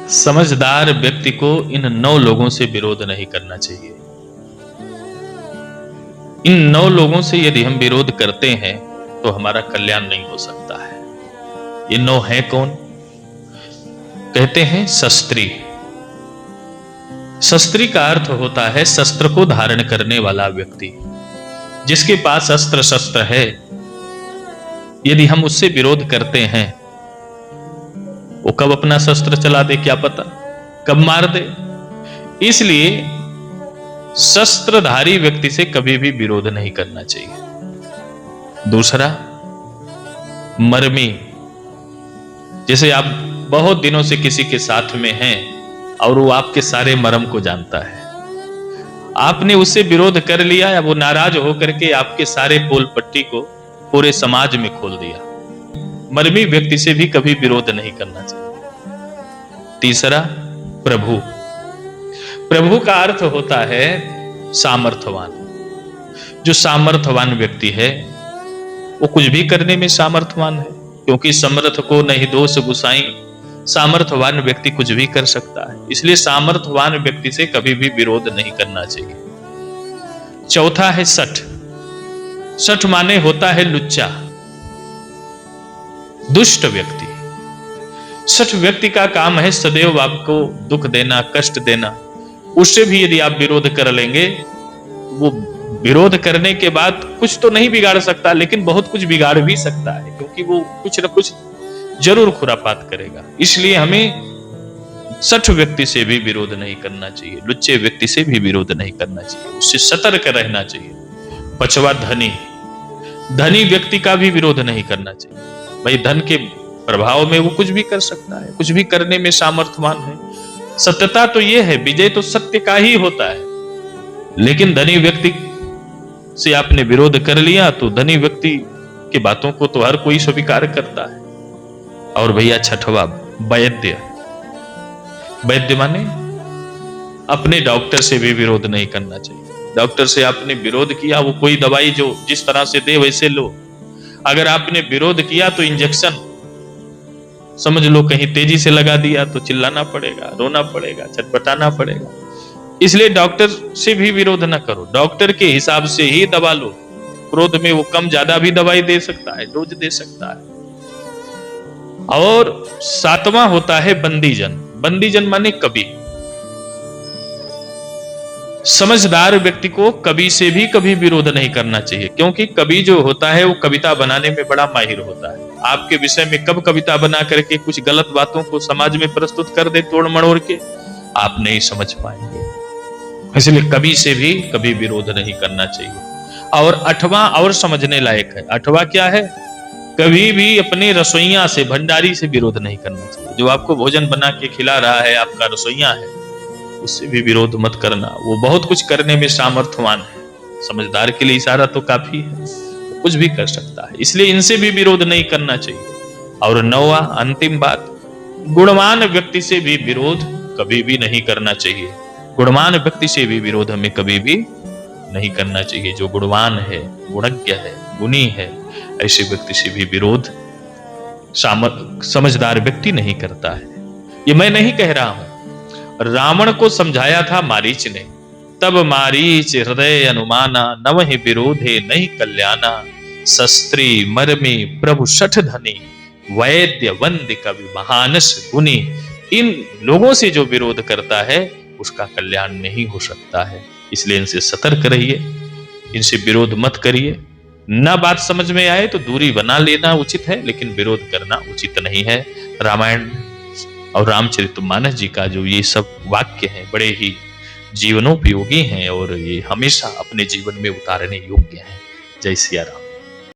समझदार व्यक्ति को इन 9 लोगों से विरोध नहीं करना चाहिए। इन 9 लोगों से यदि हम विरोध करते हैं तो हमारा कल्याण नहीं हो सकता है। ये 9 हैं कौन? कहते हैं शस्त्री। शस्त्री का अर्थ होता है शस्त्र को धारण करने वाला व्यक्ति। जिसके पास अस्त्र शस्त्र है, यदि हम उससे विरोध करते हैं, वो कब अपना शस्त्र चला दे क्या पता, कब मार दे। इसलिए शस्त्रधारी व्यक्ति से कभी भी विरोध नहीं करना चाहिए। दूसरा, मर्मी। जैसे आप बहुत दिनों से किसी के साथ में हैं और वो आपके सारे मर्म को जानता है, आपने उससे विरोध कर लिया या वो नाराज होकर के आपके सारे पोल पट्टी को पूरे समाज में खोल दिया। मर्मी व्यक्ति से भी कभी विरोध नहीं करना चाहिए। तीसरा, प्रभु। प्रभु का अर्थ होता है सामर्थ्यवान। जो सामर्थ्यवान व्यक्ति है वो कुछ भी करने में सामर्थ्यवान है, क्योंकि समर्थ को नहीं दोष गुसाई। सामर्थ्यवान व्यक्ति कुछ भी कर सकता है, इसलिए सामर्थ्यवान व्यक्ति से कभी भी विरोध नहीं करना चाहिए। चौथा है सठ। सठ माने होता है लुच्चा, दुष्ट व्यक्ति। सठ व्यक्ति का काम है सदैव आपको दुख देना, कष्ट देना। उससे भी यदि आप विरोध कर लेंगे, वो विरोध करने के बाद कुछ तो नहीं बिगाड़ सकता, लेकिन बहुत कुछ बिगाड़ भी सकता है, क्योंकि वो कुछ न कुछ जरूर खुरापात करेगा। इसलिए हमें सठ व्यक्ति से भी विरोध नहीं करना चाहिए, लुच्चे व्यक्ति से भी विरोध नहीं करना चाहिए, उससे सतर्क रहना चाहिए। पांचवा, धनी। धनी व्यक्ति का भी विरोध नहीं करना चाहिए। भाई, धन के प्रभाव में वो कुछ भी कर सकता है, कुछ भी करने में सामर्थ्यवान है। सत्यता तो ये है, विजय तो सत्य का ही होता है। लेकिन धनी व्यक्ति से आपने विरोध कर लिया तो धनी व्यक्ति की बातों को तो हर कोई स्वीकार करता है। और भैया छठवा, वैद्य। वैद्य माने अपने डॉक्टर से भी विरोध नहीं करना चाहिए। डॉक्टर से आपने विरोध किया, वो कोई दवाई जो जिस तरह से दे वैसे लो। अगर आपने विरोध किया तो इंजेक्शन समझ लो कहीं तेजी से लगा दिया तो चिल्लाना पड़ेगा, रोना पड़ेगा, छटपटाना पड़ेगा। इसलिए डॉक्टर से भी विरोध ना करो, डॉक्टर के हिसाब से ही दवा लो। क्रोध में वो कम ज्यादा भी दवाई दे सकता है, डोज दे सकता है। और सातवां होता है बंदीजन। बंदीजन माने कवि। समझदार व्यक्ति को कवि से भी कभी विरोध नहीं करना चाहिए, क्योंकि कवि जो होता है वो कविता बनाने में बड़ा माहिर होता है। आपके विषय में कब कविता बना करके कुछ गलत बातों को समाज में प्रस्तुत कर दे तोड़ मड़ोड़ के, आप नहीं समझ पाएंगे। इसलिए कवि से भी कभी विरोध नहीं करना चाहिए। और आठवां और समझने लायक है। आठवां क्या है? कभी भी अपने रसोइया से, भंडारी से विरोध नहीं करना चाहिए। जो आपको भोजन बना के खिला रहा है, आपका रसोइया है, उससे भी विरोध मत करना। वो बहुत कुछ करने में सामर्थ्यवान है। समझदार के लिए इशारा तो काफी है, वो कुछ भी कर सकता है। इसलिए इनसे भी विरोध नहीं करना चाहिए। और नौवां, अंतिम बात, गुणवान व्यक्ति से भी विरोध कभी भी नहीं करना चाहिए। गुणवान व्यक्ति से भी विरोध हमें कभी भी नहीं करना चाहिए। जो गुणवान है, गुणज्ञ है, गुणी है, ऐसे व्यक्ति से भी विरोध समझदार व्यक्ति नहीं करता है। ये मैं नहीं कह रहा हूं, रावण को समझाया था मारीच ने। तब मारीच हृदय अनुमाना, नवहि विरोधे नहीं कल्याणा। शस्त्री मर्मी प्रभु सठ धनी, वैद्य वंद्य कवि महानस गुणी। इन लोगों से जो विरोध करता है उसका कल्याण नहीं हो सकता है। इसलिए इनसे सतर्क रहिए, इनसे विरोध मत करिए। न बात समझ में आए तो दूरी बना लेना उचित है, लेकिन विरोध करना उचित नहीं है। रामायण और रामचरितमानस जी का जो ये सब वाक्य हैं बड़े ही जीवनोपयोगी हैं और ये हमेशा अपने जीवन में उतारने योग्य हैं। जय सिया राम।